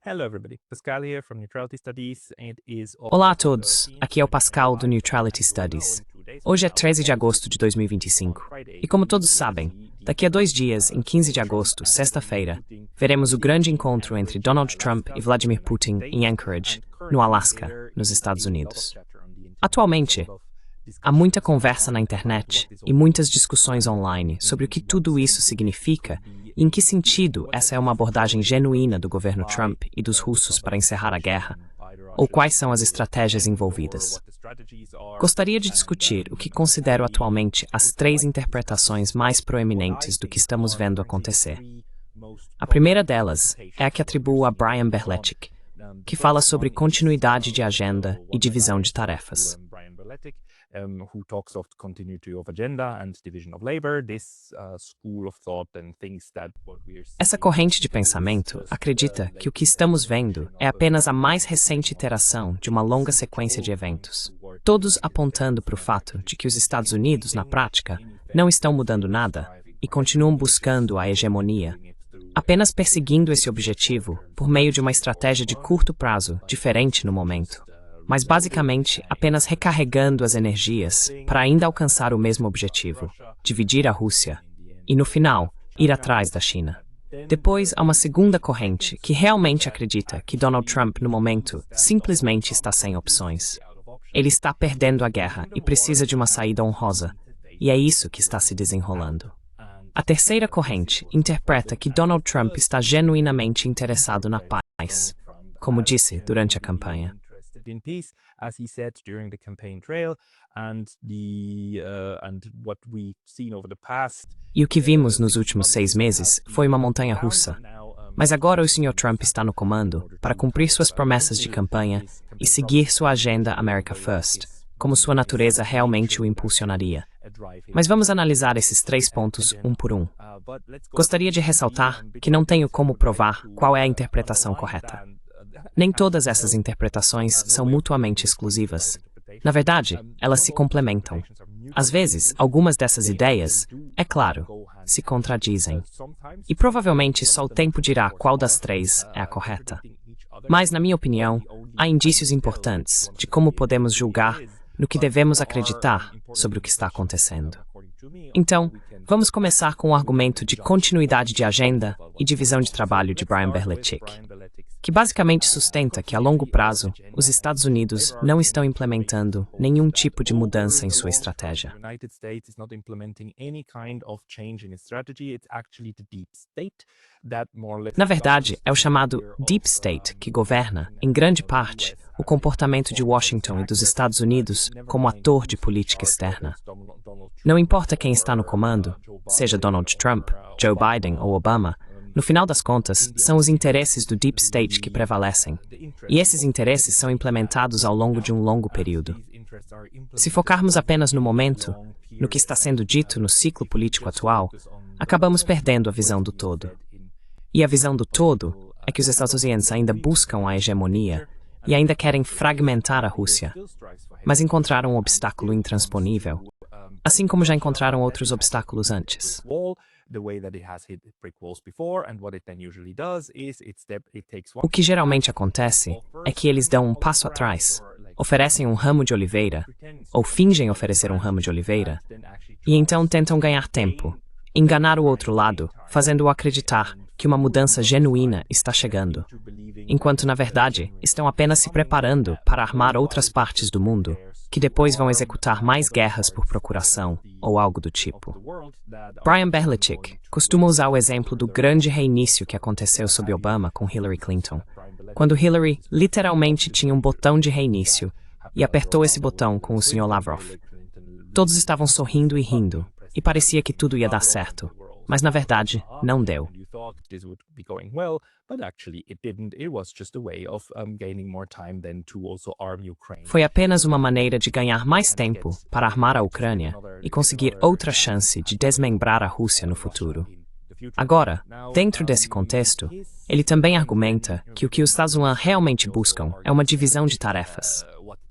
Hello everybody, Pascal here from Neutrality Studies and Olá a todos, aqui é o Pascal do Neutrality Studies. Hoje é 13 de agosto de 2025 e como todos sabem, daqui a 2 dias, em 15 de agosto, sexta-feira, veremos o grande encontro entre Donald Trump e Vladimir Putin em Anchorage, no Alasca, nos Estados Unidos. Atualmente, há muita conversa na internet e muitas discussões online sobre o que tudo isso significa e em que sentido essa é uma abordagem genuína do governo Trump e dos russos para encerrar a guerra, ou quais são as estratégias envolvidas. Gostaria de discutir o que considero atualmente as 3 interpretações mais proeminentes do que estamos vendo acontecer. A primeira delas é a que atribuo a Brian Berletic, que fala sobre continuidade de agenda e divisão de tarefas. Who talks of continuity of agenda and division of labor, this school of thought and thinks that what we are seeing... Essa corrente de pensamento acredita que o que estamos vendo é apenas a mais recente iteração de uma longa sequência de eventos, todos apontando para o fato de que os Estados Unidos, na prática, não estão mudando nada e continuam buscando a hegemonia, apenas perseguindo esse objetivo por meio de uma estratégia de curto prazo diferente no momento, mas basicamente apenas recarregando as energias para ainda alcançar o mesmo objetivo, dividir a Rússia, e no final, ir atrás da China. Depois há uma segunda corrente que realmente acredita que Donald Trump, no momento, simplesmente está sem opções. Ele está perdendo a guerra e precisa de uma saída honrosa, e é isso que está se desenrolando. A terceira corrente interpreta que Donald Trump está genuinamente interessado na paz, como disse durante a campanha. In peace, as he said during the campaign trail, and what we've seen over the past. E o que vimos nos últimos 6 meses foi uma montanha-russa. Mas agora o Sr. Trump está no comando para cumprir suas promessas de campanha e seguir sua agenda America First, como sua natureza realmente o impulsionaria. Mas vamos analisar esses 3 pontos um por um. Gostaria de ressaltar que não tenho como provar qual é a interpretação correta. Nem todas essas interpretações são mutuamente exclusivas. Na verdade, elas se complementam. Às vezes, algumas dessas ideias, é claro, se contradizem. E provavelmente só o tempo dirá qual das 3 é a correta. Mas, na minha opinião, há indícios importantes de como podemos julgar no que devemos acreditar sobre o que está acontecendo. Então, vamos começar com o argumento de continuidade de agenda e divisão de trabalho de Brian Berletic, que basicamente sustenta que, a longo prazo, os Estados Unidos não estão implementando nenhum tipo de mudança em sua estratégia. Na verdade, é o chamado Deep State que governa, em grande parte, o comportamento de Washington e dos Estados Unidos como ator de política externa. Não importa quem está no comando, seja Donald Trump, Joe Biden ou Obama, no final das contas, são os interesses do Deep State que prevalecem, e esses interesses são implementados ao longo de um longo período. Se focarmos apenas no momento, no que está sendo dito no ciclo político atual, acabamos perdendo a visão do todo. E a visão do todo é que os Estados Unidos ainda buscam a hegemonia e ainda querem fragmentar a Rússia, mas encontraram um obstáculo intransponível, assim como já encontraram outros obstáculos antes. O que geralmente acontece é que eles dão um passo atrás, oferecem um ramo de oliveira, ou fingem oferecer um ramo de oliveira, e então tentam ganhar tempo, enganar o outro lado, fazendo-o acreditar que uma mudança genuína está chegando, enquanto, na verdade, estão apenas se preparando para armar outras partes do mundo, que depois vão executar mais guerras por procuração, ou algo do tipo. Brian Berletic costuma usar o exemplo do grande reinício que aconteceu sob Obama com Hillary Clinton, quando Hillary literalmente tinha um botão de reinício e apertou esse botão com o Sr. Lavrov. Todos estavam sorrindo e rindo, e parecia que tudo ia dar certo, mas na verdade, não deu. Foi apenas uma maneira de ganhar mais tempo para armar a Ucrânia e conseguir outra chance de desmembrar a Rússia no futuro. Agora, dentro desse contexto, ele também argumenta que o que os Estados Unidos realmente buscam é uma divisão de tarefas.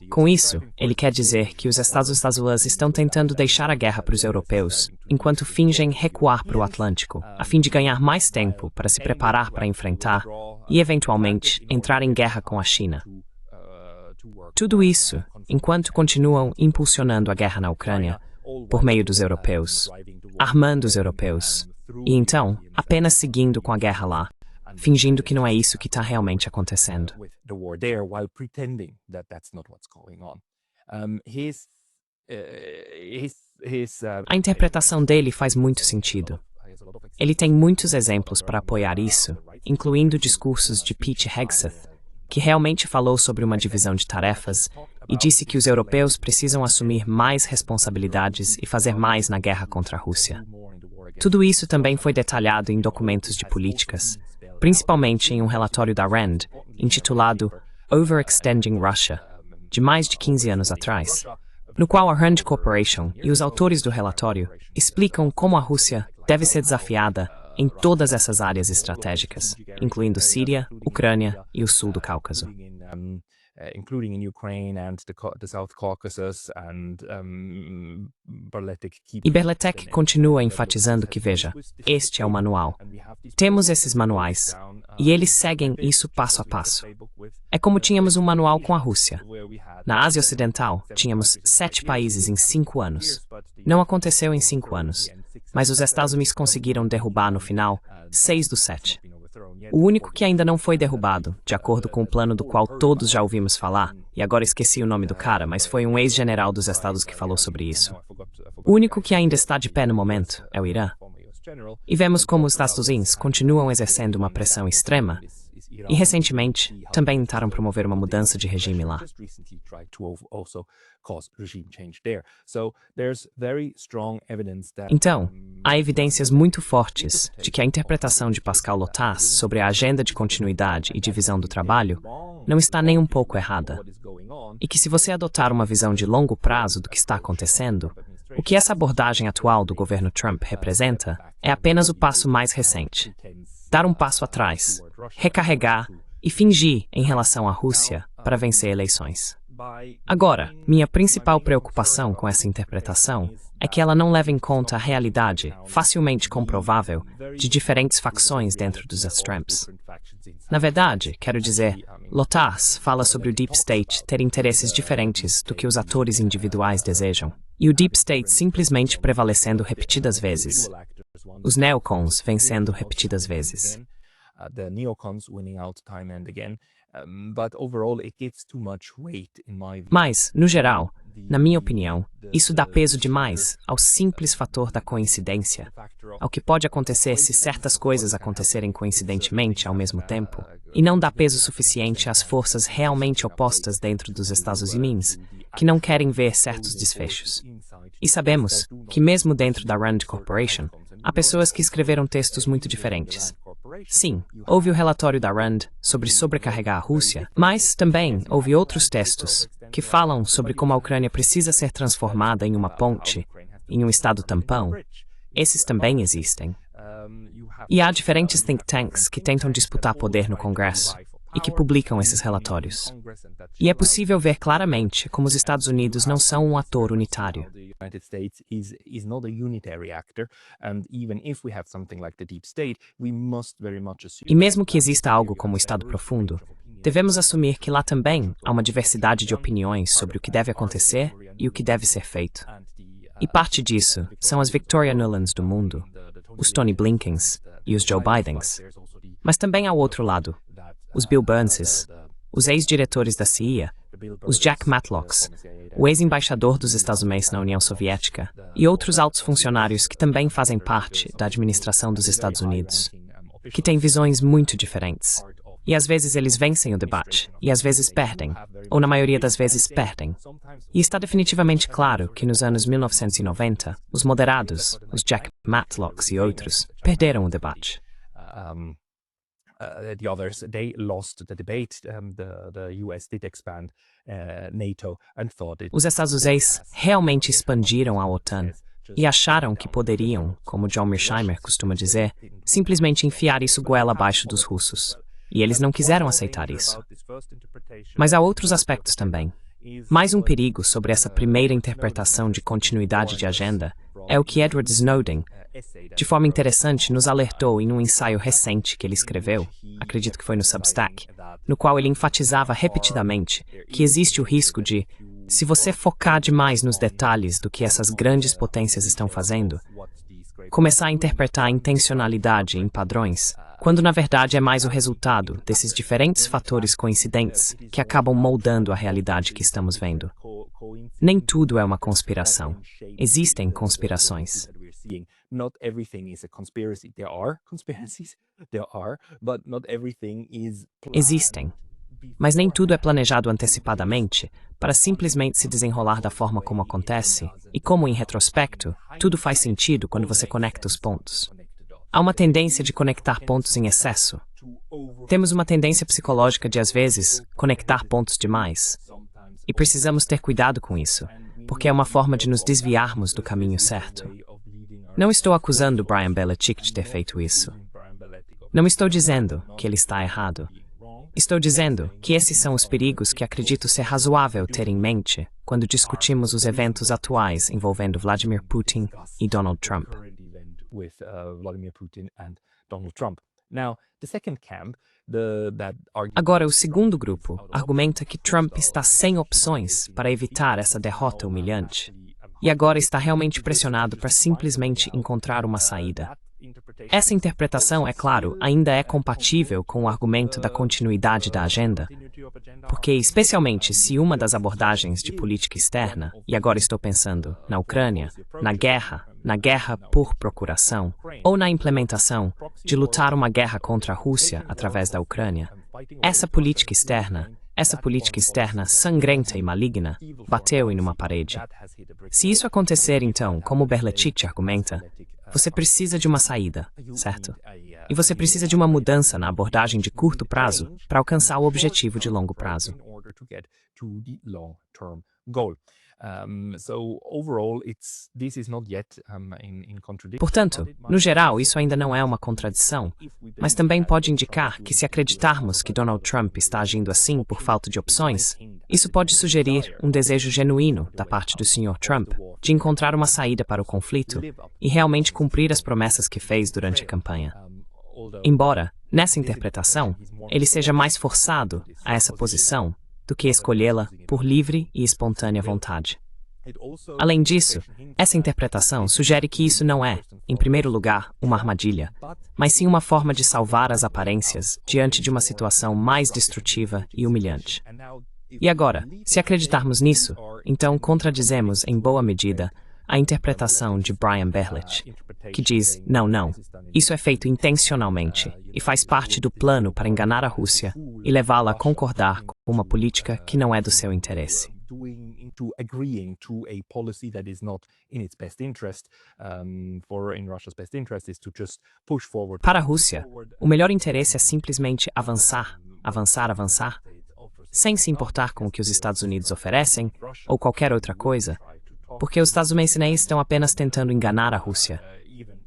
Com isso, ele quer dizer que os Estados Unidos estão tentando deixar a guerra para os europeus, enquanto fingem recuar para o Atlântico, a fim de ganhar mais tempo para se preparar para enfrentar e, eventualmente, entrar em guerra com a China. Tudo isso enquanto continuam impulsionando a guerra na Ucrânia por meio dos europeus, armando os europeus, e então apenas seguindo com a guerra lá, fingindo que não é isso que está realmente acontecendo. A interpretação dele faz muito sentido. Ele tem muitos exemplos para apoiar isso, incluindo discursos de Pete Hegseth, que realmente falou sobre uma divisão de tarefas e disse que os europeus precisam assumir mais responsabilidades e fazer mais na guerra contra a Rússia. Tudo isso também foi detalhado em documentos de políticas, principalmente em um relatório da RAND, intitulado Overextending Russia, de mais de 15 anos atrás, no qual a RAND Corporation e os autores do relatório explicam como a Rússia deve ser desafiada em todas essas áreas estratégicas, incluindo Síria, Ucrânia e o sul do Cáucaso. Including in Ukraine and the South Caucasus and E Berletek continua enfatizando que, veja, este é o manual. Temos esses manuais, e eles seguem isso passo a passo. É como tínhamos um manual com a Rússia. Na Ásia Ocidental, tínhamos 7 países em 5 anos. Não aconteceu em 5 anos, mas os Estados Unidos conseguiram derrubar, no final, 6 dos 7. O único que ainda não foi derrubado, de acordo com o plano do qual todos já ouvimos falar, e agora esqueci o nome do cara, mas foi um ex-general dos Estados que falou sobre isso. O único que ainda está de pé no momento é o Irã. E vemos como os Estados Unidos continuam exercendo uma pressão extrema, e recentemente também tentaram promover uma mudança de regime lá. Então, há evidências muito fortes de que a interpretação de Pascal Lotas sobre a agenda de continuidade e divisão do trabalho não está nem um pouco errada. E que se você adotar uma visão de longo prazo do que está acontecendo, o que essa abordagem atual do governo Trump representa é apenas o passo mais recente. Dar um passo atrás, recarregar e fingir em relação à Rússia para vencer eleições. Agora, minha principal preocupação com essa interpretação é que ela não leva em conta a realidade, facilmente comprovável, de diferentes facções dentro dos extremes. Na verdade, quero dizer, Lotas fala sobre o Deep State ter interesses diferentes do que os atores individuais desejam, e o Deep State simplesmente prevalecendo repetidas vezes. Os neocons vencendo repetidas vezes. Mas, no geral, na minha opinião, isso dá peso demais ao simples fator da coincidência, ao que pode acontecer se certas coisas acontecerem coincidentemente ao mesmo tempo, e não dá peso suficiente às forças realmente opostas dentro dos Estados Unidos, que não querem ver certos desfechos. E sabemos que mesmo dentro da RAND Corporation, há pessoas que escreveram textos muito diferentes. Sim, houve o relatório da RAND sobre sobrecarregar a Rússia, mas também houve outros textos que falam sobre como a Ucrânia precisa ser transformada em uma ponte, em um estado tampão. Esses também existem. E há diferentes think tanks que tentam disputar poder no Congresso e que publicam esses relatórios. E é possível ver claramente como os Estados Unidos não são um ator unitário. E mesmo que exista algo como o Estado Profundo, devemos assumir que lá também há uma diversidade de opiniões sobre o que deve acontecer e o que deve ser feito. E parte disso são as Victoria Nulands do mundo, os Tony Blinkens e os Joe Bidens. Mas também há o outro lado, os Bill Burnses, os ex-diretores da CIA, os Jack Matlocks, o ex-embaixador dos Estados Unidos na União Soviética e outros altos funcionários que também fazem parte da administração dos Estados Unidos, que têm visões muito diferentes. E às vezes eles vencem o debate, e às vezes perdem, ou na maioria das vezes perdem. E está definitivamente claro que nos anos 1990, os moderados, os Jack Matlocks e outros, perderam o debate. The others, they lost the debate. The US did expand NATO and thought it. Os Estados Unidos realmente expandiram a OTAN e acharam que poderiam, como John Mearsheimer costuma dizer, simplesmente enfiar isso goela abaixo dos russos. E eles não quiseram aceitar isso. Mas há outros aspectos também. Mais um perigo sobre essa primeira interpretação de continuidade de agenda é o que Edward Snowden, de forma interessante, nos alertou em um ensaio recente que ele escreveu, acredito que foi no Substack, no qual ele enfatizava repetidamente que existe o risco de, se você focar demais nos detalhes do que essas grandes potências estão fazendo, começar a interpretar a intencionalidade em padrões, quando na verdade é mais o resultado desses diferentes fatores coincidentes que acabam moldando a realidade que estamos vendo. Nem tudo é uma conspiração. Existem conspirações. Not everything is a conspiracy. There are conspiracies, but not everything is planned. Existem. Mas nem tudo é planejado antecipadamente para simplesmente se desenrolar da forma como acontece, e como, em retrospecto, tudo faz sentido quando você conecta os pontos. Há uma tendência de conectar pontos em excesso. Temos uma tendência psicológica de, às vezes, conectar pontos demais. E precisamos ter cuidado com isso, porque é uma forma de nos desviarmos do caminho certo. Não estou acusando Brian Belichick de ter feito isso. Não estou dizendo que ele está errado. Estou dizendo que esses são os perigos que acredito ser razoável ter em mente quando discutimos os eventos atuais envolvendo Vladimir Putin e Donald Trump. Agora, o segundo grupo argumenta que Trump está sem opções para evitar essa derrota humilhante. E agora está realmente pressionado para simplesmente encontrar uma saída. Essa interpretação, é claro, ainda é compatível com o argumento da continuidade da agenda, porque, especialmente se uma das abordagens de política externa, e agora estou pensando na Ucrânia, na guerra por procuração, ou na implementação de lutar uma guerra contra a Rússia através da Ucrânia, essa política externa sangrenta e maligna bateu em uma parede. Se isso acontecer, então, como Berletich argumenta, você precisa de uma saída, certo? E você precisa de uma mudança na abordagem de curto prazo para alcançar o objetivo de longo prazo. Portanto, no geral, isso ainda não é uma contradição, mas também pode indicar que, se acreditarmos que Donald Trump está agindo assim por falta de opções, isso pode sugerir um desejo genuíno da parte do Sr. Trump de encontrar uma saída para o conflito e realmente cumprir as promessas que fez durante a campanha. Embora, nessa interpretação, ele seja mais forçado a essa posição do que escolhê-la por livre e espontânea vontade. Além disso, essa interpretação sugere que isso não é, em primeiro lugar, uma armadilha, mas sim uma forma de salvar as aparências diante de uma situação mais destrutiva e humilhante. E agora, se acreditarmos nisso, então contradizemos, em boa medida, a interpretação de Brian Berletich, que diz, não, isso é feito intencionalmente e faz parte do plano para enganar a Rússia e levá-la a concordar com uma política que não é do seu interesse. Para a Rússia, o melhor interesse é simplesmente avançar, sem se importar com o que os Estados Unidos oferecem ou qualquer outra coisa, porque os estadunidenses estão apenas tentando enganar a Rússia.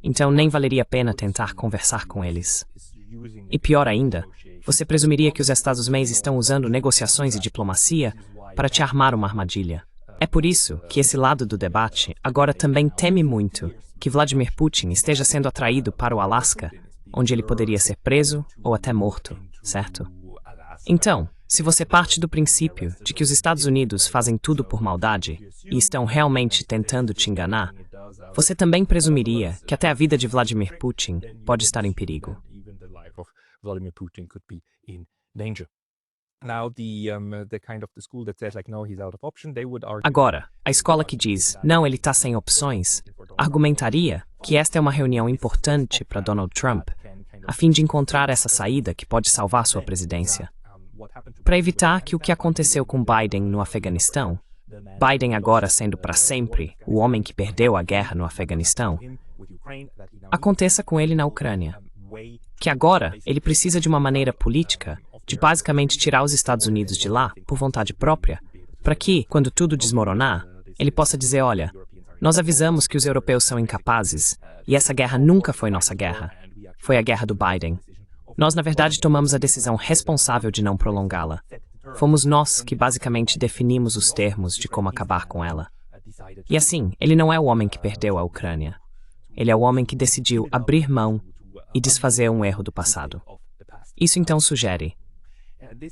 Então nem valeria a pena tentar conversar com eles. E pior ainda, você presumiria que os Estados Unidos estão usando negociações e diplomacia para te armar uma armadilha. É por isso que esse lado do debate agora também teme muito que Vladimir Putin esteja sendo atraído para o Alasca, onde ele poderia ser preso ou até morto, certo? Então, se você parte do princípio de que os Estados Unidos fazem tudo por maldade e estão realmente tentando te enganar, você também presumiria que até a vida de Vladimir Putin pode estar em perigo. Agora, a escola que diz, não, ele está sem opções, argumentaria que esta é uma reunião importante para Donald Trump, a fim de encontrar essa saída que pode salvar sua presidência. Para evitar que o que aconteceu com Biden no Afeganistão, Biden agora sendo para sempre o homem que perdeu a guerra no Afeganistão, aconteça com ele na Ucrânia. Que agora ele precisa de uma maneira política de basicamente tirar os Estados Unidos de lá por vontade própria, para que, quando tudo desmoronar, ele possa dizer, olha, nós avisamos que os europeus são incapazes e essa guerra nunca foi nossa guerra, foi a guerra do Biden. Nós, na verdade, tomamos a decisão responsável de não prolongá-la. fomos nós que basicamente definimos os termos de como acabar com ela. E assim, ele não é o homem que perdeu a Ucrânia. Ele é o homem que decidiu abrir mão e desfazer um erro do passado. Isso então sugere,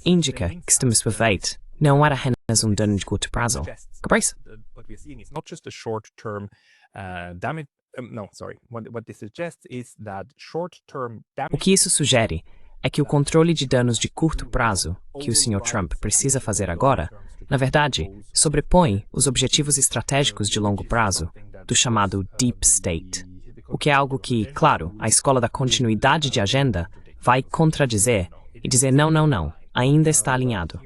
indica que estamos perfeitos, não era apenas dano de curto prazo. Cabeça? O que isso sugere é que o controle de danos de curto prazo que o Sr. Trump precisa fazer agora, na verdade, sobrepõe os objetivos estratégicos de longo prazo do chamado Deep State, o que é algo que, claro, a escola da continuidade de agenda vai contradizer e dizer não, ainda está alinhado.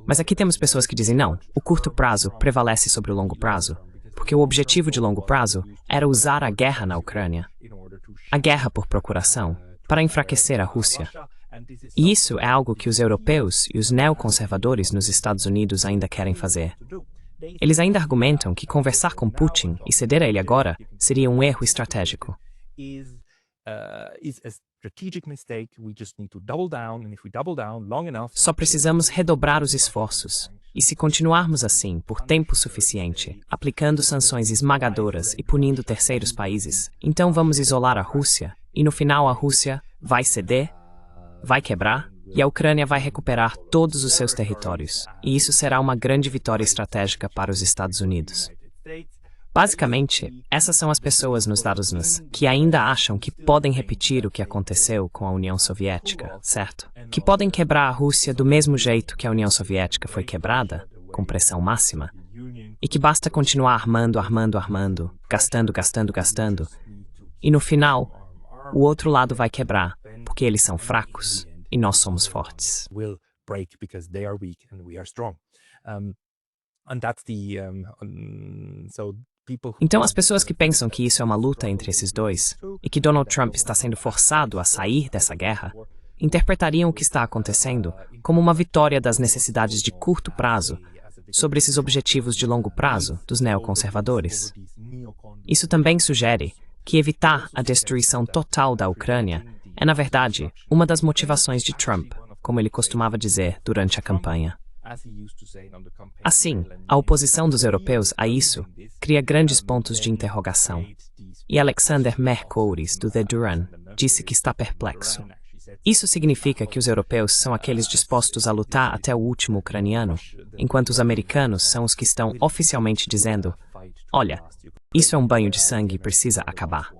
Mas aqui temos pessoas que dizem não, o curto prazo prevalece sobre o longo prazo, porque o objetivo de longo prazo era usar a guerra na Ucrânia, a guerra por procuração, para enfraquecer a Rússia. E isso é algo que os europeus e os neoconservadores nos Estados Unidos ainda querem fazer. Eles ainda argumentam que conversar com Putin e ceder a ele agora seria um erro estratégico. Só precisamos redobrar os esforços. E se continuarmos assim por tempo suficiente, aplicando sanções esmagadoras e punindo terceiros países, então vamos isolar a Rússia, e no final a Rússia vai ceder, vai quebrar, e a Ucrânia vai recuperar todos os seus territórios. E isso será uma grande vitória estratégica para os Estados Unidos. Basicamente, essas são as pessoas nos Estados Unidos que ainda acham que podem repetir o que aconteceu com a União Soviética, certo? Que podem quebrar a Rússia do mesmo jeito que a União Soviética foi quebrada, com pressão máxima, e que basta continuar armando, gastando, e no final, o outro lado vai quebrar, porque eles são fracos e nós somos fortes. Então, as pessoas que pensam que isso é uma luta entre esses dois e que Donald Trump está sendo forçado a sair dessa guerra, interpretariam o que está acontecendo como uma vitória das necessidades de curto prazo sobre esses objetivos de longo prazo dos neoconservadores. Isso também sugere que evitar a destruição total da Ucrânia é, na verdade, uma das motivações de Trump, como ele costumava dizer durante a campanha. Assim, a oposição dos europeus a isso cria grandes pontos de interrogação. E Alexander Mercouris, do The Duran, disse que está perplexo. Isso significa que os europeus são aqueles dispostos a lutar até o último ucraniano, enquanto os americanos são os que estão oficialmente dizendo: olha, isso é um banho de sangue e precisa acabar.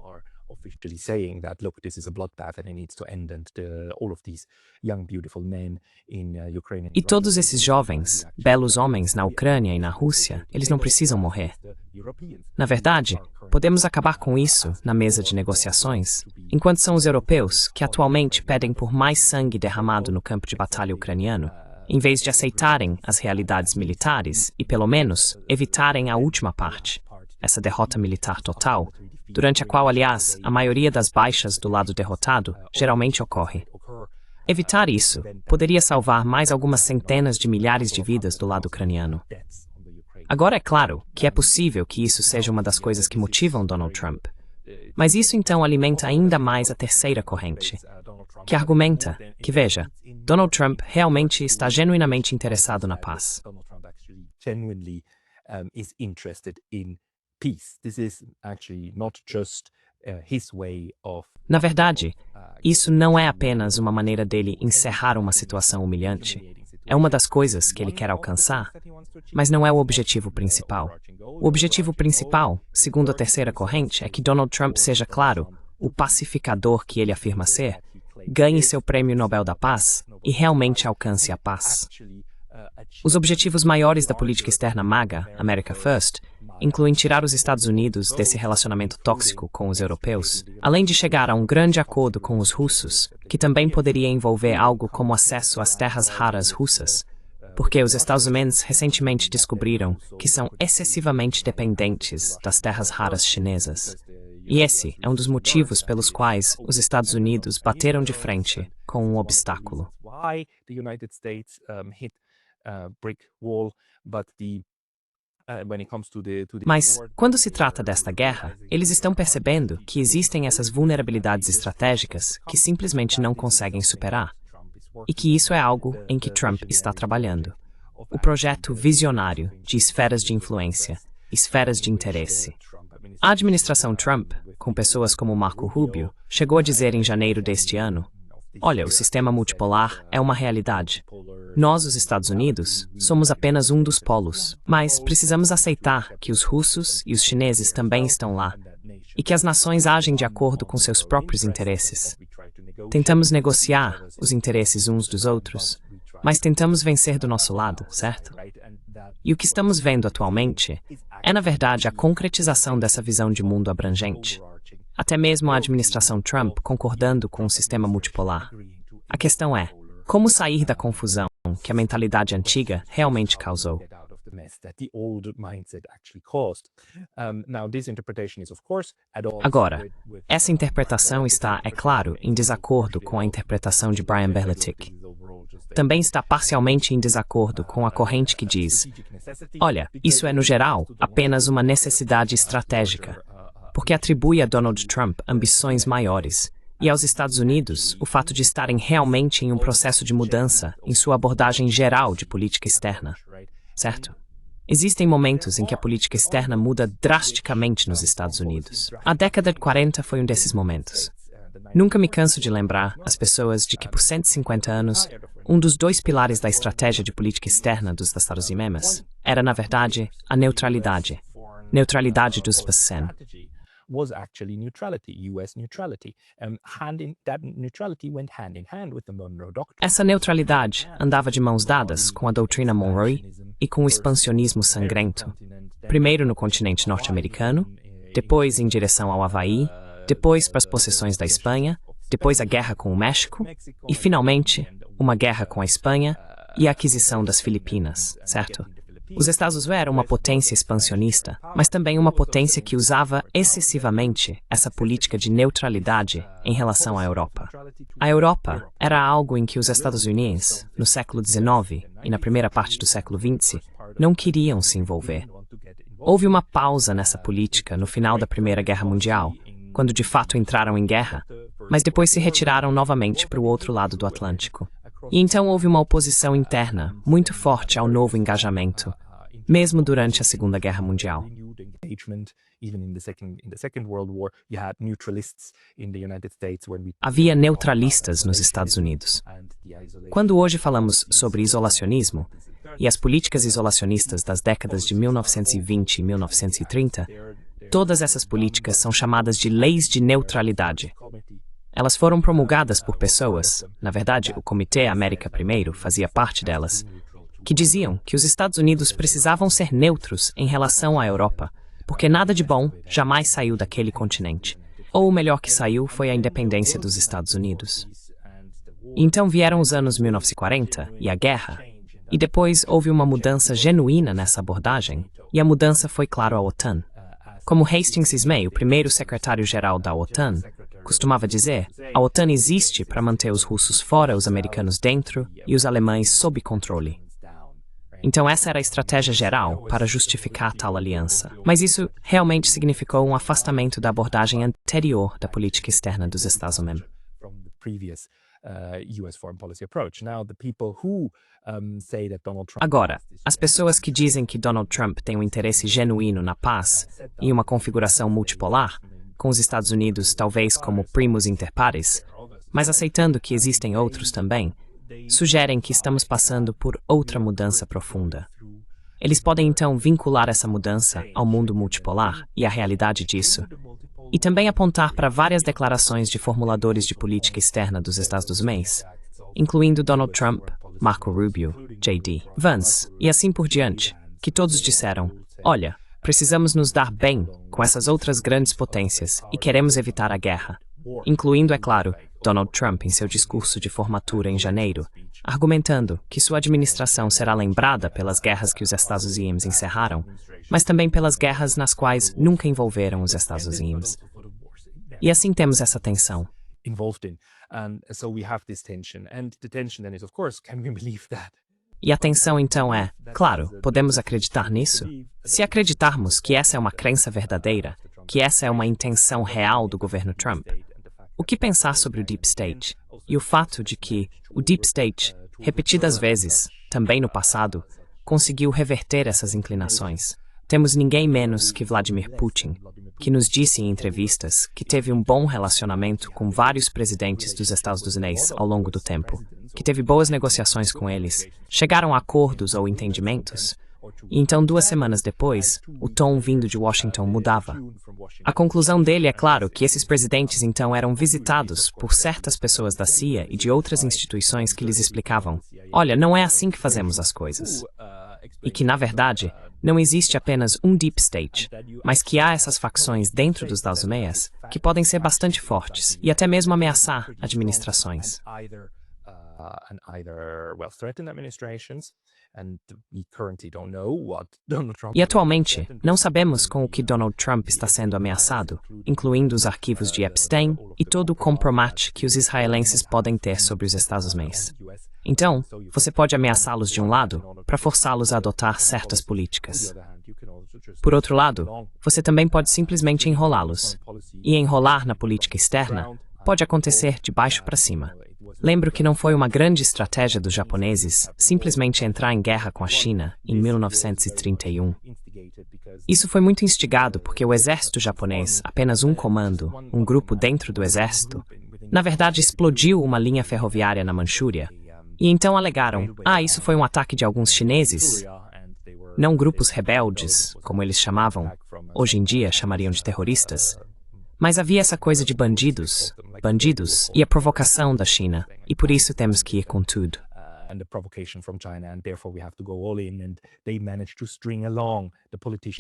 E todos esses jovens, belos homens na Ucrânia e na Rússia, eles não precisam morrer. Na verdade, podemos acabar com isso na mesa de negociações, enquanto são os europeus que atualmente pedem por mais sangue derramado no campo de batalha ucraniano, em vez de aceitarem as realidades militares e, pelo menos, evitarem a última parte, essa derrota militar total, durante a qual, aliás, a maioria das baixas do lado derrotado geralmente ocorre. Evitar isso poderia salvar mais algumas centenas de milhares de vidas do lado ucraniano. Agora é claro que é possível que isso seja uma das coisas que motivam Donald Trump, mas isso então alimenta ainda mais a terceira corrente, que argumenta que, veja, Donald Trump realmente está genuinamente interessado na paz. Na verdade, isso não é apenas uma maneira dele encerrar uma situação humilhante. É uma das coisas que ele quer alcançar, mas não é o objetivo principal. O objetivo principal, segundo a terceira corrente, é que Donald Trump seja, claro, o pacificador que ele afirma ser, ganhe seu Prêmio Nobel da Paz e realmente alcance a paz. Os objetivos maiores da política externa MAGA, America First, incluem tirar os Estados Unidos desse relacionamento tóxico com os europeus, além de chegar a um grande acordo com os russos, que também poderia envolver algo como acesso às terras raras russas, porque os Estados Unidos recentemente descobriram que são excessivamente dependentes das terras raras chinesas. E esse é um dos motivos pelos quais os Estados Unidos bateram de frente com um obstáculo. Mas, quando se trata desta guerra, eles estão percebendo que existem essas vulnerabilidades estratégicas que simplesmente não conseguem superar. e que isso é algo em que Trump está trabalhando. O projeto visionário de esferas de influência, esferas de interesse. A administração Trump, com pessoas como Marco Rubio, chegou a dizer em janeiro deste ano: olha, o sistema multipolar é uma realidade. Nós, os Estados Unidos, somos apenas um dos polos, mas precisamos aceitar que os russos e os chineses também estão lá, e que as nações agem de acordo com seus próprios interesses. Tentamos negociar os interesses uns dos outros, mas tentamos vencer do nosso lado, certo? E o que estamos vendo atualmente é, na verdade, a concretização dessa visão de mundo abrangente. Até mesmo a administração Trump concordando com o sistema multipolar. A questão é, como sair da confusão que a mentalidade antiga realmente causou? Agora, essa interpretação está, é claro, em desacordo com a interpretação de Brian Berletic. Também está parcialmente em desacordo com a corrente que diz: olha, isso é, no geral, apenas uma necessidade estratégica, porque atribui a Donald Trump ambições maiores, e aos Estados Unidos o fato de estarem realmente em um processo de mudança em sua abordagem geral de política externa, certo? Existem momentos em que a política externa muda drasticamente nos Estados Unidos. A década de 40 foi um desses momentos. Nunca me canso de lembrar as pessoas de que por 150 anos, um dos dois pilares da estratégia de política externa dos Estados Unidos era, na verdade, a neutralidade. Neutralidade dos PACEN. Was actually neutrality, US neutrality. That neutrality went hand in hand with the Monroe Doctrine. Essa neutralidade andava de mãos dadas com a doutrina Monroe e com o expansionismo sangrento, primeiro no continente norte-americano, depois em direção ao Havaí, depois para as possessões da Espanha, depois a guerra com o México e, finalmente, uma guerra com a Espanha e a aquisição das Filipinas, certo? Os Estados Unidos eram uma potência expansionista, mas também uma potência que usava excessivamente essa política de neutralidade em relação à Europa. A Europa era algo em que os Estados Unidos, no século XIX e na primeira parte do século XX, não queriam se envolver. Houve uma pausa nessa política no final da Primeira Guerra Mundial, quando de fato entraram em guerra, mas depois se retiraram novamente para o outro lado do Atlântico. E então houve uma oposição interna muito forte ao novo engajamento, mesmo durante a Segunda Guerra Mundial. Havia neutralistas nos Estados Unidos. Quando hoje falamos sobre isolacionismo e as políticas isolacionistas das décadas de 1920 e 1930, todas essas políticas são chamadas de leis de neutralidade. Elas foram promulgadas por pessoas, na verdade, o Comitê América I fazia parte delas, que diziam que os Estados Unidos precisavam ser neutros em relação à Europa, porque nada de bom jamais saiu daquele continente. Ou o melhor que saiu foi a independência dos Estados Unidos. E então vieram os anos 1940 e a guerra, e depois houve uma mudança genuína nessa abordagem, e a mudança foi, claro, a OTAN. Como Hastings Ismay, o primeiro secretário-geral da OTAN, costumava dizer, a OTAN existe para manter os russos fora, os americanos dentro e os alemães sob controle. Então essa era a estratégia geral para justificar tal aliança. Mas isso realmente significou um afastamento da abordagem anterior da política externa dos Estados Unidos. Agora, as pessoas que dizem que Donald Trump tem um interesse genuíno na paz e uma configuração multipolar, com os Estados Unidos talvez como primus inter pares, mas aceitando que existem outros também, sugerem que estamos passando por outra mudança profunda. Eles podem então vincular essa mudança ao mundo multipolar e à realidade disso, e também apontar para várias declarações de formuladores de política externa dos Estados Unidos, incluindo Donald Trump, Marco Rubio, J.D. Vance e assim por diante, que todos disseram, olha, precisamos nos dar bem com essas outras grandes potências e queremos evitar a guerra, incluindo, é claro, Donald Trump em seu discurso de formatura em janeiro, argumentando que sua administração será lembrada pelas guerras que os Estados Unidos encerraram, mas também pelas guerras nas quais nunca envolveram os Estados Unidos. E assim temos essa tensão. E a tensão então é, claro, podemos acreditar nisso? Se acreditarmos que essa é uma crença verdadeira, que essa é uma intenção real do governo Trump, o que pensar sobre o Deep State? e o fato de que o Deep State, repetidas vezes, também no passado, conseguiu reverter essas inclinações. Temos ninguém menos que Vladimir Putin, que nos disse em entrevistas que teve um bom relacionamento com vários presidentes dos Estados Unidos ao longo do tempo, que teve boas negociações com eles, chegaram a acordos ou entendimentos, e então 2 semanas depois, o tom vindo de Washington mudava. A conclusão dele é claro que esses presidentes então eram visitados por certas pessoas da CIA e de outras instituições que lhes explicavam: olha, não é assim que fazemos as coisas. E que, na verdade, não existe apenas um Deep State, mas que há essas facções dentro dos Estados Unidos que podem ser bastante fortes e até mesmo ameaçar administrações. E atualmente, não sabemos com o que Donald Trump está sendo ameaçado, incluindo os arquivos de Epstein e todo o compromat que os israelenses podem ter sobre os Estados Unidos. Então, você pode ameaçá-los de um lado para forçá-los a adotar certas políticas. Por outro lado, você também pode simplesmente enrolá-los. E enrolar na política externa pode acontecer de baixo para cima. Lembro que não foi uma grande estratégia dos japoneses simplesmente entrar em guerra com a China em 1931. Isso foi muito instigado porque o exército japonês, apenas um comando, um grupo dentro do exército, na verdade explodiu uma linha ferroviária na Manchúria. E então alegaram: isso foi um ataque de alguns chineses. Não grupos rebeldes, como eles chamavam, hoje em dia chamariam de terroristas. Mas havia essa coisa de bandidos, e a provocação da China, e por isso temos que ir com tudo.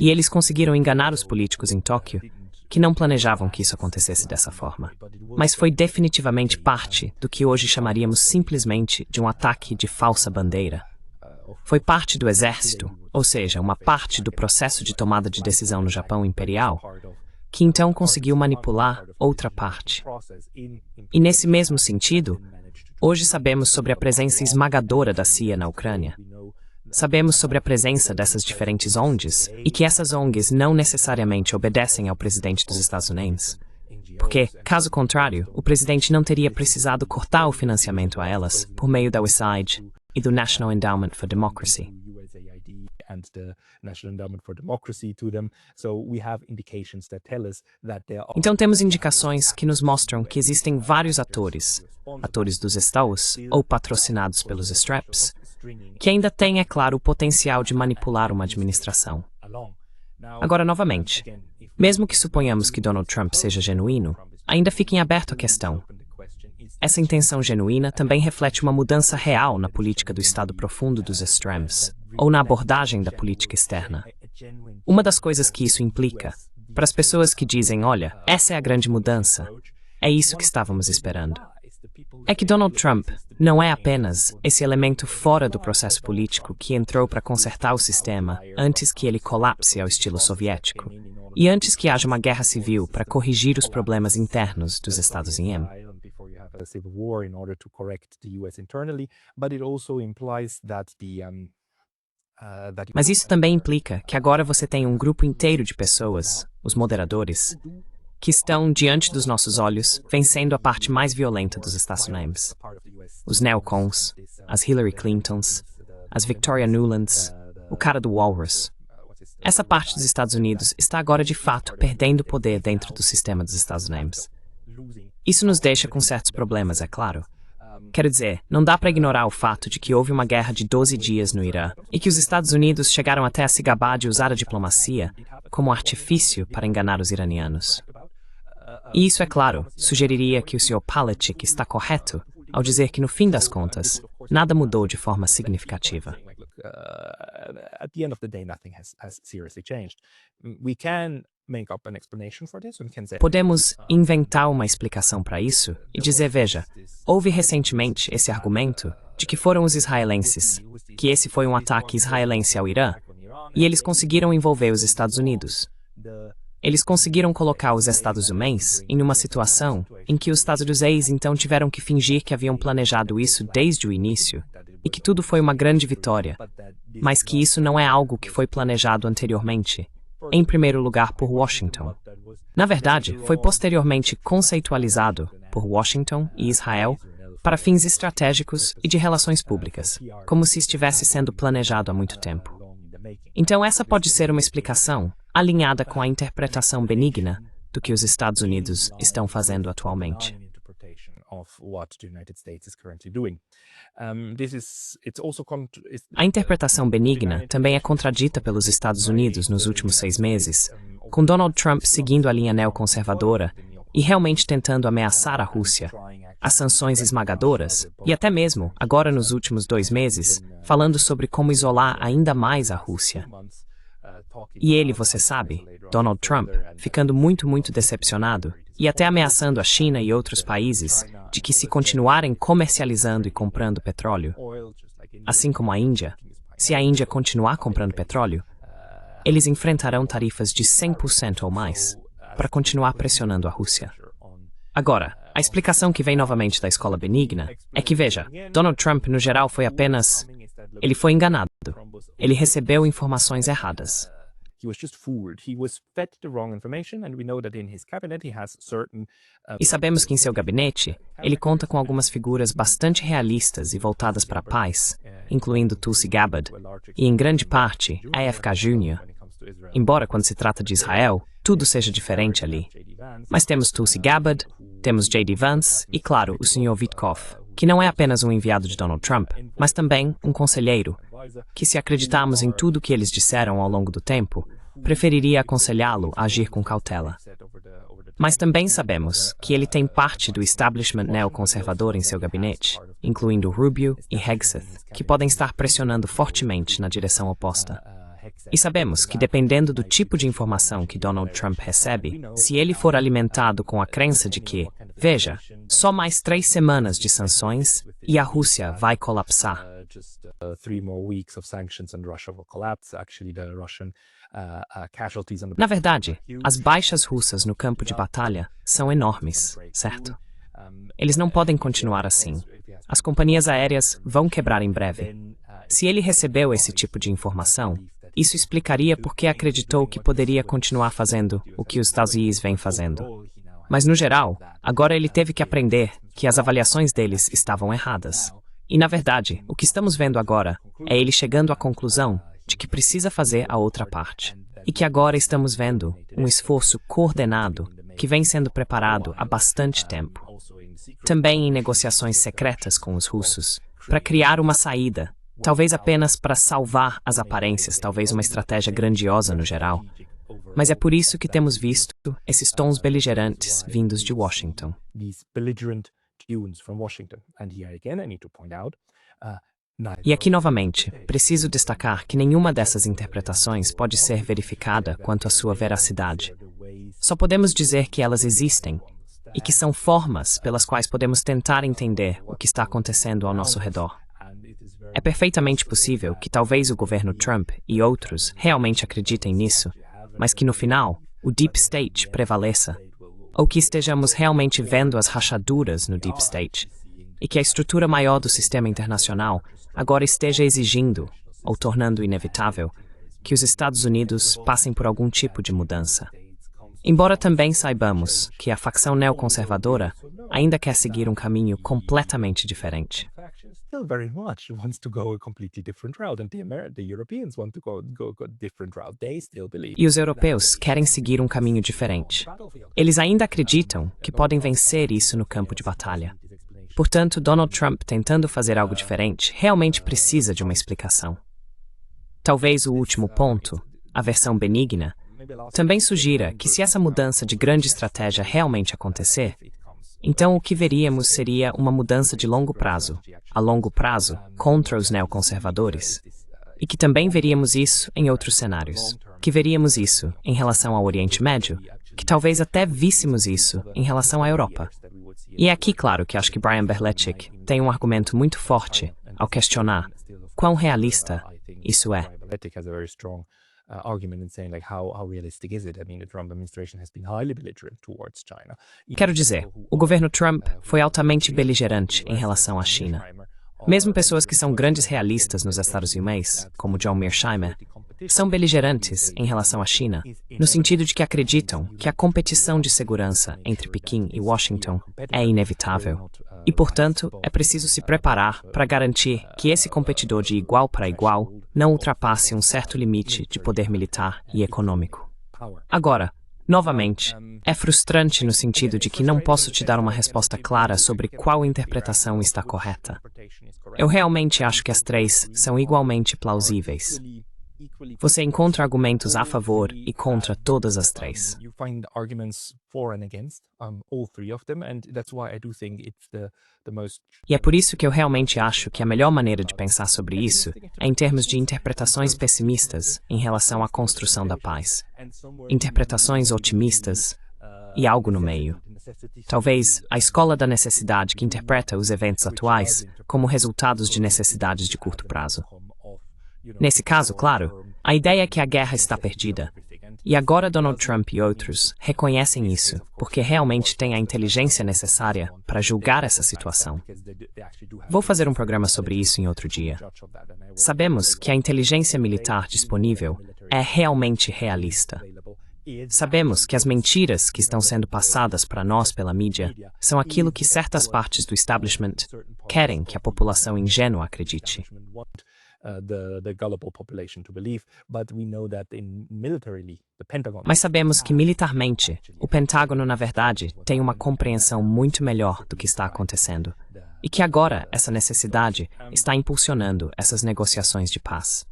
E eles conseguiram enganar os políticos em Tóquio, que não planejavam que isso acontecesse dessa forma. Mas foi definitivamente parte do que hoje chamaríamos simplesmente de um ataque de falsa bandeira. Foi parte do exército, ou seja, uma parte do processo de tomada de decisão no Japão imperial, que então conseguiu manipular outra parte. E nesse mesmo sentido, hoje sabemos sobre a presença esmagadora da CIA na Ucrânia. Sabemos sobre a presença dessas diferentes ONGs e que essas ONGs não necessariamente obedecem ao presidente dos Estados Unidos. Porque, caso contrário, o presidente não teria precisado cortar o financiamento a elas por meio da USAID e do National Endowment for Democracy. Então temos indicações que nos mostram que existem vários atores dos Estados ou patrocinados pelos Straps, que ainda têm, é claro, o potencial de manipular uma administração. Agora, novamente, mesmo que suponhamos que Donald Trump seja genuíno, ainda fica em aberto a questão. Essa intenção genuína também reflete uma mudança real na política do Estado profundo dos extremos, ou na abordagem da política externa. Uma das coisas que isso implica, para as pessoas que dizem, olha, essa é a grande mudança, é isso que estávamos esperando, é que Donald Trump não é apenas esse elemento fora do processo político que entrou para consertar o sistema antes que ele colapse ao estilo soviético, e antes que haja uma guerra civil para corrigir os problemas internos dos Estados Unidos. Mas isso também implica que agora você tem um grupo inteiro de pessoas, os moderadores, que estão diante dos nossos olhos vencendo a parte mais violenta dos Estados Unidos. Os neocons, as Hillary Clintons, as Victoria Nulands, o cara do Walrus. Essa parte dos Estados Unidos está agora de fato perdendo poder dentro do sistema dos Estados Unidos. Isso nos deixa com certos problemas, é claro. Quero dizer, não dá para ignorar o fato de que houve uma guerra de 12 dias no Irã e que os Estados Unidos chegaram até a se gabar de usar a diplomacia como artifício para enganar os iranianos. E isso, é claro, sugeriria que o Sr. Paletic está correto ao dizer que, no fim das contas, nada mudou de forma significativa. Podemos inventar uma explicação para isso e dizer, veja, houve recentemente esse argumento de que foram os israelenses, que esse foi um ataque israelense ao Irã, e eles conseguiram envolver os Estados Unidos. Eles conseguiram colocar os Estados Unidos em uma situação em que os Estados Unidos então tiveram que fingir que haviam planejado isso desde o início e que tudo foi uma grande vitória, mas que isso não é algo que foi planejado anteriormente, em primeiro lugar por Washington. Na verdade, foi posteriormente conceitualizado por Washington e Israel para fins estratégicos e de relações públicas, como se estivesse sendo planejado há muito tempo. Então essa pode ser uma explicação alinhada com a interpretação benigna do que os Estados Unidos estão fazendo atualmente. A interpretação benigna também é contradita pelos Estados Unidos nos últimos 6 meses, com Donald Trump seguindo a linha neoconservadora e realmente tentando ameaçar a Rússia, as sanções esmagadoras e até mesmo, agora nos últimos 2 meses, falando sobre como isolar ainda mais a Rússia. E ele, você sabe, Donald Trump, ficando muito decepcionado e até ameaçando a China e outros países de que se continuarem comercializando e comprando petróleo, assim como a Índia, se a Índia continuar comprando petróleo, eles enfrentarão tarifas de 100% ou mais para continuar pressionando a Rússia. Agora, a explicação que vem novamente da escola benigna é que, veja, Donald Trump, no geral, ele foi enganado. Ele recebeu informações erradas. E sabemos que em seu gabinete, ele conta com algumas figuras bastante realistas e voltadas para a paz, incluindo Tulsi Gabbard, e em grande parte, AFK Jr., embora quando se trata de Israel, tudo seja diferente ali. Mas temos Tulsi Gabbard, temos J.D. Vance e, claro, o Sr. Witkoff, que não é apenas um enviado de Donald Trump, mas também um conselheiro, que, se acreditarmos em tudo que eles disseram ao longo do tempo, preferiria aconselhá-lo a agir com cautela. Mas também sabemos que ele tem parte do establishment neoconservador em seu gabinete, incluindo Rubio e Hegseth, que podem estar pressionando fortemente na direção oposta. E sabemos que, dependendo do tipo de informação que Donald Trump recebe, se ele for alimentado com a crença de que, veja, só mais 3 semanas de sanções e a Rússia vai colapsar. Na verdade, as baixas russas no campo de batalha são enormes, certo? Eles não podem continuar assim. As companhias aéreas vão quebrar em breve. Se ele recebeu esse tipo de informação, isso explicaria por que acreditou que poderia continuar fazendo o que os Estados Unidos vêm fazendo. Mas, no geral, agora ele teve que aprender que as avaliações deles estavam erradas. E, na verdade, o que estamos vendo agora é ele chegando à conclusão de que precisa fazer a outra parte. E que agora estamos vendo um esforço coordenado que vem sendo preparado há bastante tempo. Também em negociações secretas com os russos, para criar uma saída, talvez apenas para salvar as aparências, talvez uma estratégia grandiosa no geral. Mas é por isso que temos visto esses tons beligerantes vindos de Washington. E aqui novamente, preciso destacar que nenhuma dessas interpretações pode ser verificada quanto à sua veracidade. Só podemos dizer que elas existem e que são formas pelas quais podemos tentar entender o que está acontecendo ao nosso redor. É perfeitamente possível que talvez o governo Trump e outros realmente acreditem nisso, mas que no final, o Deep State prevaleça, ou que estejamos realmente vendo as rachaduras no Deep State, e que a estrutura maior do sistema internacional agora esteja exigindo, ou tornando inevitável, que os Estados Unidos passem por algum tipo de mudança. Embora também saibamos que a facção neoconservadora ainda quer seguir um caminho completamente diferente. E os europeus querem seguir um caminho diferente. Eles ainda acreditam que podem vencer isso no campo de batalha. Portanto, Donald Trump tentando fazer algo diferente realmente precisa de uma explicação. Talvez o último ponto, a versão benigna, também sugira que se essa mudança de grande estratégia realmente acontecer, então o que veríamos seria uma mudança de longo prazo, a longo prazo, contra os neoconservadores. E que também veríamos isso em outros cenários. Que veríamos isso em relação ao Oriente Médio, que talvez até víssemos isso em relação à Europa. E é aqui, claro, que acho que Brian Berlechik tem um argumento muito forte ao questionar quão realista isso é. Quero dizer, o governo Trump foi altamente beligerante em relação à China. Mesmo pessoas que são grandes realistas nos Estados Unidos, como John Mearsheimer, são beligerantes em relação à China, no sentido de que acreditam que a competição de segurança entre Pequim e Washington é inevitável. E, portanto, é preciso se preparar para garantir que esse competidor de igual para igual não ultrapasse um certo limite de poder militar e econômico. Agora, novamente, é frustrante no sentido de que não posso te dar uma resposta clara sobre qual interpretação está correta. Eu realmente acho que as três são igualmente plausíveis. Você encontra argumentos a favor e contra todas as três. E é por isso que eu realmente acho que a melhor maneira de pensar sobre isso é em termos de interpretações pessimistas em relação à construção da paz, interpretações otimistas e algo no meio. Talvez a escola da necessidade que interpreta os eventos atuais como resultados de necessidades de curto prazo. Nesse caso, claro, a ideia é que a guerra está perdida. E agora Donald Trump e outros reconhecem isso, porque realmente têm a inteligência necessária para julgar essa situação. Vou fazer um programa sobre isso em outro dia. Sabemos que a inteligência militar disponível é realmente realista. Sabemos que as mentiras que estão sendo passadas para nós pela mídia são aquilo que certas partes do establishment querem que a população ingênua acredite. Mas sabemos que militarmente, o Pentágono, na verdade, tem uma compreensão muito melhor do que está acontecendo, e que agora essa necessidade está impulsionando essas negociações de paz.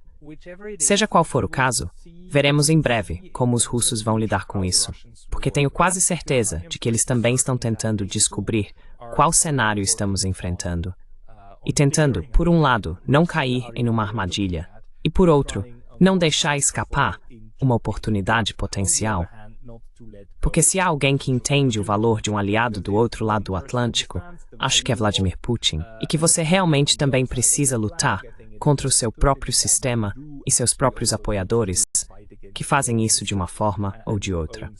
Seja qual for o caso, veremos em breve como os russos vão lidar com isso, porque tenho quase certeza de que eles também estão tentando descobrir qual cenário estamos enfrentando. E tentando, por um lado, não cair em uma armadilha, e por outro, não deixar escapar uma oportunidade potencial. Porque se há alguém que entende o valor de um aliado do outro lado do Atlântico, acho que é Vladimir Putin, e que você realmente também precisa lutar contra o seu próprio sistema e seus próprios apoiadores, que fazem isso de uma forma ou de outra.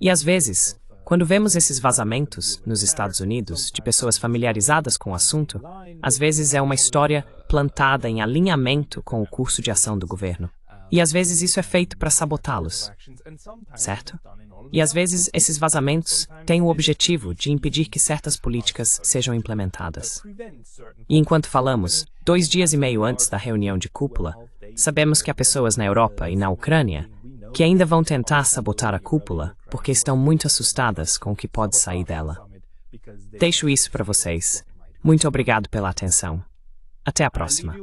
E às vezes, quando vemos esses vazamentos nos Estados Unidos de pessoas familiarizadas com o assunto, às vezes é uma história plantada em alinhamento com o curso de ação do governo. E às vezes isso é feito para sabotá-los, certo? E às vezes esses vazamentos têm o objetivo de impedir que certas políticas sejam implementadas. E enquanto falamos, 2 dias e meio antes da reunião de cúpula, sabemos que há pessoas na Europa e na Ucrânia que ainda vão tentar sabotar a cúpula porque estão muito assustadas com o que pode sair dela. Deixo isso para vocês. Muito obrigado pela atenção. Até a próxima.